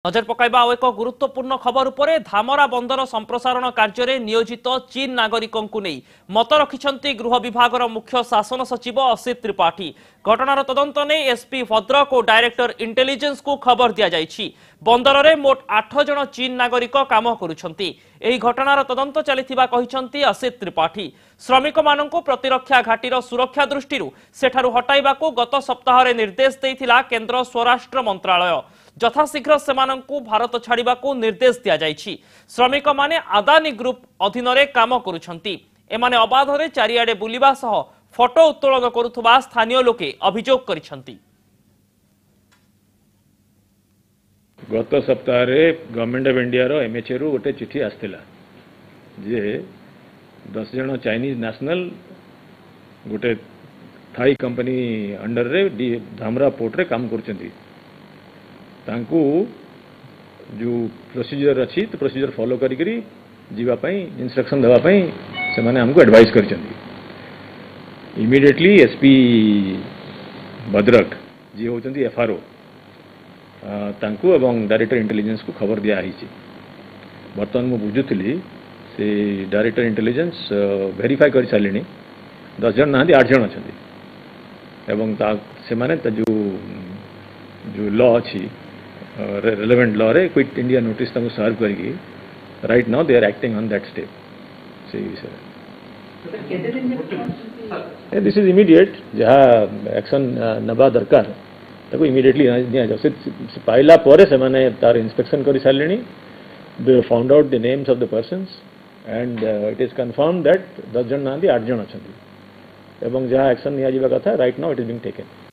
नजर पकाइबा आउ एक गुरुत्वपूर्ण खबर उपरे धामरा बंदर संप्रसारण कार्य नियोजित चीन नागरिकों को नहीं मत रखिंट गृह विभाग मुख्य शासन सचिव असित त्रिपाठी। घटनार तदंत नहीं एसपी भद्रक और डायरेक्टर इंटेलिजेंस को खबर दि जाइछि। बंदर में मोट 8 जन चीन नागरिक काम करुछंती। एही घटनार तदंत चलिथिबा कहिसंती असित त्रिपाठी। श्रमिक माननकु प्रतिरक्षा घाटीर सुरक्षा दृष्टि सेठारु हटाइबाकू गत सप्ताह निर्देश देइथिला केंद्र स्वराष्ट्र मंत्रालय। यथाशीघ्र सेमानंकु भारत छाड़िबाकू निर्देश दिया जाइछि। श्रमिक माने अदानी ग्रुप अधीन रे काम करुछंती। एमाने अबाधरे चारिआडे बुलिबा सह फोटो उत्तोलन करुथबा स्थानीय लोके अभियोग करिसंती। गत सप्ताह गवर्नमेंट ऑफ इंडिया रो एमएचए रु गोटे चिठी आस्थिला जे 10 जन चाइनीज नेशनल गोटे थाई कंपनी अंडर रे धामरा पोर्ट रे काम करछंती। तांकू जो प्रोसीजर अच्छी तो प्रोसीजर फॉलो करी जीवा पई इंस्ट्रक्शन देवा पई से माने हमको एडवाइस करछंती। इमीडिएटली एसपी भद्रक जी होचंती एफआरओ तांकू एवं डायरेक्टर इंटेलिजेंस को खबर दिया आइछि। बर्तमान मु बुझुतली से डायरेक्टर इंटेलिजेंस वेरीफाई कर सारिणी 10 जन ना 8 जन अछंती एवं से माने जो लॉ अच्छी relevant law रे क्विट इंडिया नोटिस तमु सर्व करगी right now they are acting on that step. This is immediate जहाँ एक्शन नबा दरकार ताको इमीडिएटली दिया जाओ। से पाइला परे से माने तार इंस्पेक्शन करि सारलेनी। They found out the names of the persons and it is confirm that 10 जन ना 8 जन अछंती एवं जहाँ एक्शन निया जीवा कथा right now it is being taken.